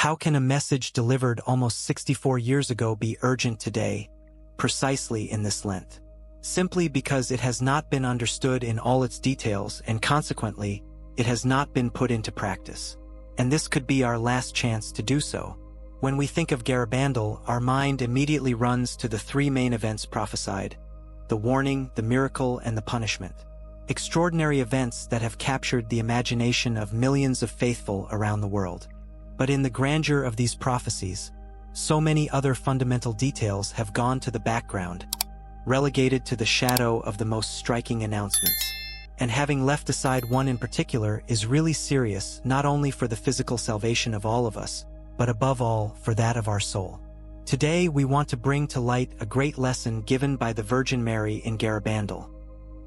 How can a message delivered almost 64 years ago be urgent today, precisely in this Lent? Simply because it has not been understood in all its details and consequently, it has not been put into practice. And this could be our last chance to do so. When we think of Garabandal, our mind immediately runs to the three main events prophesied: the warning, the miracle, and the punishment. Extraordinary events that have captured the imagination of millions of faithful around the world. But in the grandeur of these prophecies, so many other fundamental details have gone to the background, relegated to the shadow of the most striking announcements. And having left aside one in particular is really serious, not only for the physical salvation of all of us, but above all for that of our soul. Today we want to bring to light a great lesson given by the Virgin Mary in Garabandal,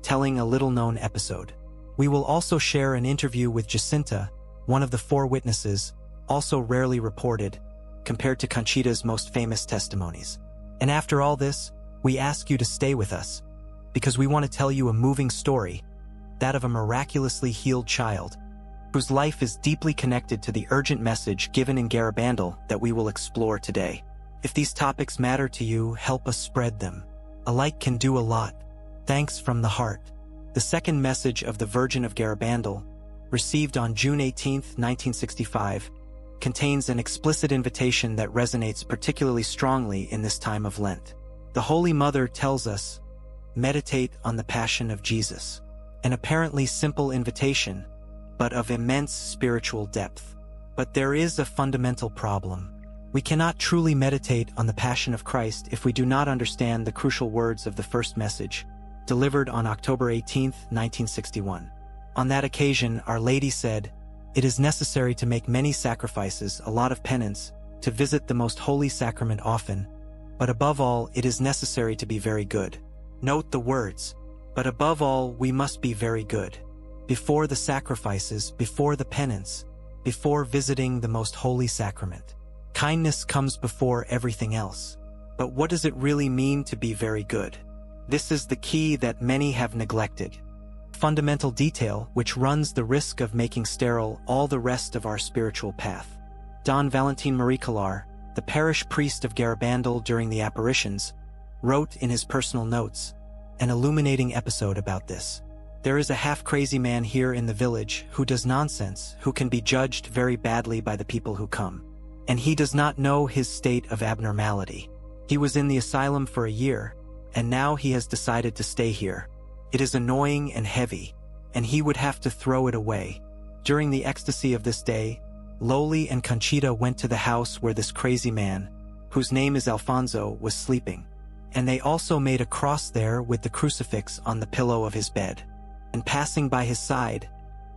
telling a little-known episode. We will also share an interview with Jacinta, one of the four witnesses, also rarely reported, compared to Conchita's most famous testimonies. And after all this, we ask you to stay with us, because we want to tell you a moving story, that of a miraculously healed child, whose life is deeply connected to the urgent message given in Garabandal that we will explore today. If these topics matter to you, help us spread them. A like can do a lot. Thanks from the heart. The second message of the Virgin of Garabandal, received on June 18, 1965, contains an explicit invitation that resonates particularly strongly in this time of Lent. The Holy Mother tells us, meditate on the Passion of Jesus. An apparently simple invitation, but of immense spiritual depth. But there is a fundamental problem. We cannot truly meditate on the Passion of Christ if we do not understand the crucial words of the first message, delivered on October 18, 1961. On that occasion, Our Lady said, "It is necessary to make many sacrifices, a lot of penance, to visit the most holy sacrament often, but above all, it is necessary to be very good." Note the words, but above all, we must be very good. Before the sacrifices, before the penance, before visiting the most holy sacrament. Kindness comes before everything else. But what does it really mean to be very good? This is the key that many have neglected. Fundamental detail which runs the risk of making sterile all the rest of our spiritual path. Don Valentin Marie Collar, the parish priest of Garabandal during the apparitions, wrote in his personal notes an illuminating episode about this. There is a half-crazy man here in the village who does nonsense, who can be judged very badly by the people who come. And he does not know his state of abnormality. He was in the asylum for a year, and now he has decided to stay here. It is annoying and heavy, and he would have to throw it away. During the ecstasy of this day, Loli and Conchita went to the house where this crazy man, whose name is Alfonso, was sleeping. And they also made a cross there with the crucifix on the pillow of his bed. And passing by his side,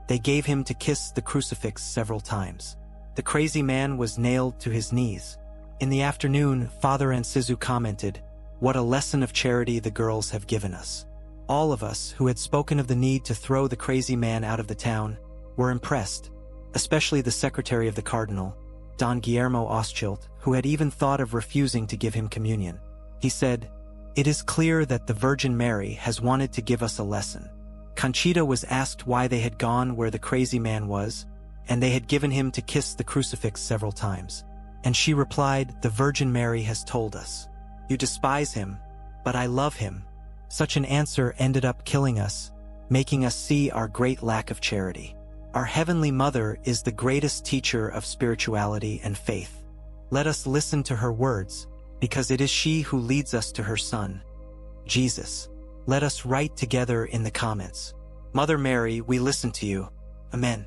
they gave him to kiss the crucifix several times. The crazy man was nailed to his knees. In the afternoon, Father Ancizu commented, "What a lesson of charity the girls have given us." All of us, who had spoken of the need to throw the crazy man out of the town, were impressed, especially the secretary of the cardinal, Don Guillermo Oschilt, who had even thought of refusing to give him communion. He said, "It is clear that the Virgin Mary has wanted to give us a lesson." Conchita was asked why they had gone where the crazy man was, and they had given him to kiss the crucifix several times. And she replied, "The Virgin Mary has told us. You despise him, but I love him." Such an answer ended up killing us, making us see our great lack of charity. Our Heavenly Mother is the greatest teacher of spirituality and faith. Let us listen to her words, because it is she who leads us to her Son, Jesus. Let us write together in the comments. Mother Mary, we listen to you. Amen.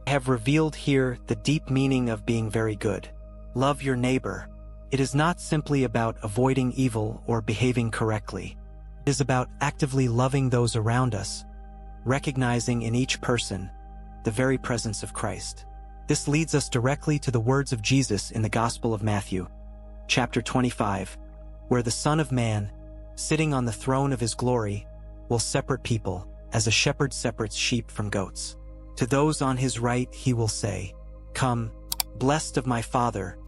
I have revealed here the deep meaning of being very good. Love your neighbor. It is not simply about avoiding evil or behaving correctly. It is about actively loving those around us, recognizing in each person the very presence of Christ. This leads us directly to the words of Jesus in the Gospel of Matthew, chapter 25, where the Son of Man, sitting on the throne of his glory, will separate people, as a shepherd separates sheep from goats. To those on his right he will say, "Come, blessed of my Father,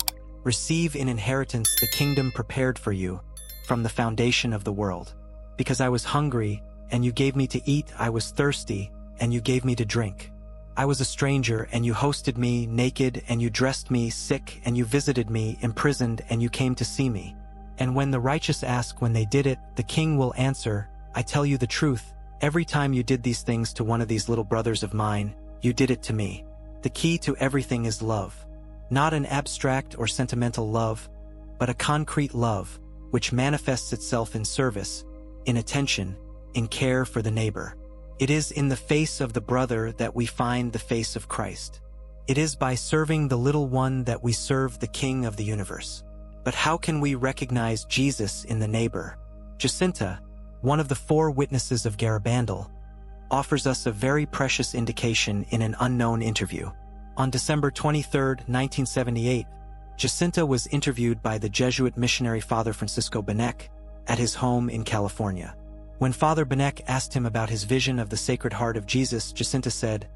receive in inheritance the kingdom prepared for you from the foundation of the world. Because I was hungry, and you gave me to eat, I was thirsty, and you gave me to drink. I was a stranger, and you hosted me naked, and you dressed me sick, and you visited me imprisoned, and you came to see me. And when the righteous ask when they did it, the king will answer, I tell you the truth, every time you did these things to one of these little brothers of mine, you did it to me. The key to everything is love. Not an abstract or sentimental love, but a concrete love, which manifests itself in service, in attention, in care for the neighbor. It is in the face of the brother that we find the face of Christ. It is by serving the little one that we serve the King of the universe. But how can we recognize Jesus in the neighbor? Jacinta, one of the 4 witnesses of Garabandal, offers us a very precious indication in an unknown interview. On December 23, 1978, Jacinta was interviewed by the Jesuit missionary Father Francisco Benek at his home in California. When Father Benek asked him about his vision of the Sacred Heart of Jesus, Jacinta said,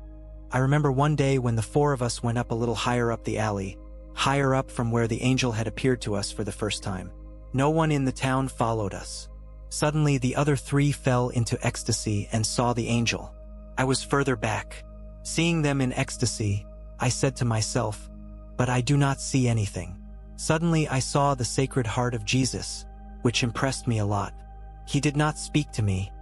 I remember one day when the 4 of us went up a little higher up the alley, higher up from where the angel had appeared to us for the first time. No one in the town followed us. Suddenly the other 3 fell into ecstasy and saw the angel. I was further back. Seeing them in ecstasy, I said to myself, but I do not see anything. Suddenly I saw the Sacred Heart of Jesus, which impressed me a lot. He did not speak to me,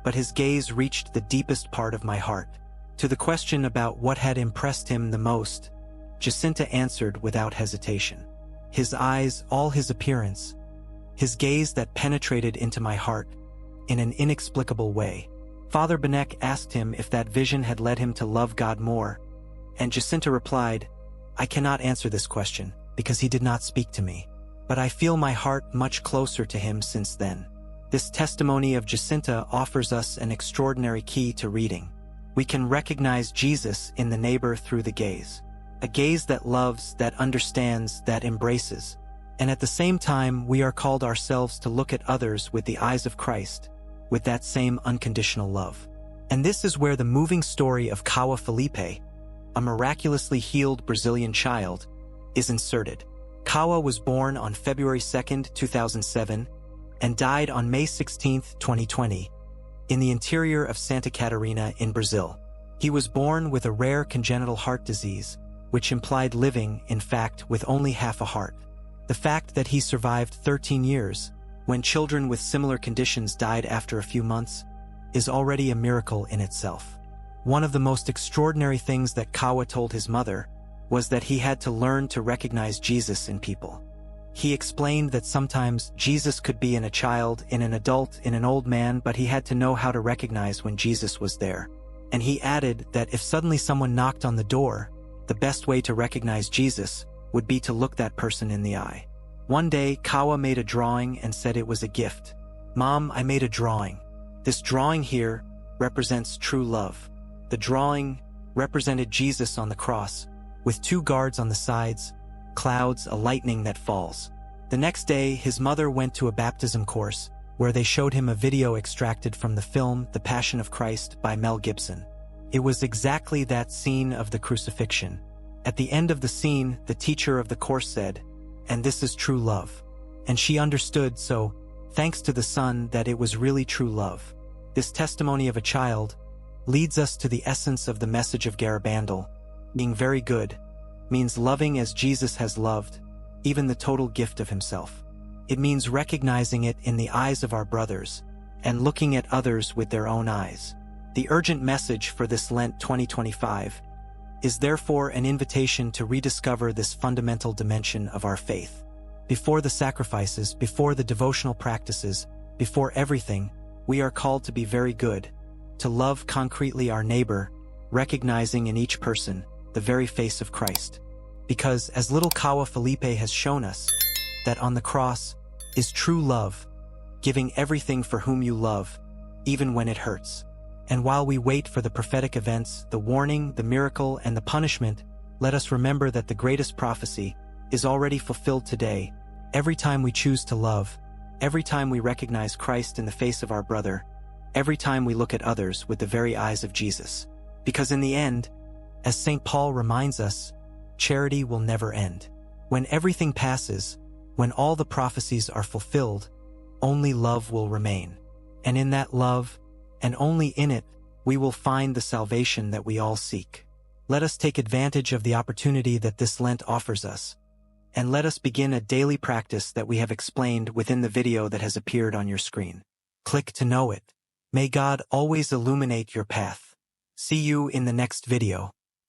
but his gaze reached the deepest part of my heart. To the question about what had impressed him the most, Jacinta answered without hesitation. His eyes, all his appearance, his gaze that penetrated into my heart in an inexplicable way. Father Benek asked him if that vision had led him to love God more, and Jacinta replied, I cannot answer this question because he did not speak to me, but I feel my heart much closer to him since then. This testimony of Jacinta offers us an extraordinary key to reading. We can recognize Jesus in the neighbor through the gaze. A gaze that loves, that understands, that embraces. And at the same time, we are called ourselves to look at others with the eyes of Christ, with that same unconditional love. And this is where the moving story of Caua Felipe, a miraculously healed Brazilian child, is inserted. Caua was born on February 2, 2007, and died on May 16, 2020, in the interior of Santa Catarina in Brazil. He was born with a rare congenital heart disease, which implied living, in fact, with only half a heart. The fact that he survived 13 years, when children with similar conditions died after a few months, is already a miracle in itself. One of the most extraordinary things that Caua told his mother was that he had to learn to recognize Jesus in people. He explained that sometimes Jesus could be in a child, in an adult, in an old man, but he had to know how to recognize when Jesus was there. And he added that if suddenly someone knocked on the door, the best way to recognize Jesus would be to look that person in the eye. One day, Caua made a drawing and said it was a gift. Mom, I made a drawing. This drawing here represents true love. The drawing represented Jesus on the cross, with 2 guards on the sides, clouds, a lightning that falls. The next day, his mother went to a baptism course where they showed him a video extracted from the film The Passion of Christ by Mel Gibson. It was exactly that scene of the crucifixion. At the end of the scene, the teacher of the course said, and this is true love. And she understood, so, thanks to the Son, that it was really true love. This testimony of a child leads us to the essence of the message of Garabandal. Being very good means loving as Jesus has loved, even the total gift of himself. It means recognizing it in the eyes of our brothers and looking at others with their own eyes. The urgent message for this Lent 2025 is therefore an invitation to rediscover this fundamental dimension of our faith. Before the sacrifices, before the devotional practices, before everything, we are called to be very good, to love concretely our neighbor, recognizing in each person the very face of Christ. Because, as little Caua Felipe has shown us, that on the cross is true love, giving everything for whom you love, even when it hurts. And while we wait for the prophetic events, the warning, the miracle, and the punishment, let us remember that the greatest prophecy is already fulfilled today. Every time we choose to love, every time we recognize Christ in the face of our brother, every time we look at others with the very eyes of Jesus. Because in the end, as St. Paul reminds us, charity will never end. When everything passes, when all the prophecies are fulfilled, only love will remain. And in that love, and only in it, we will find the salvation that we all seek. Let us take advantage of the opportunity that this Lent offers us, and let us begin a daily practice that we have explained within the video that has appeared on your screen. Click to know it. May God always illuminate your path. See you in the next video.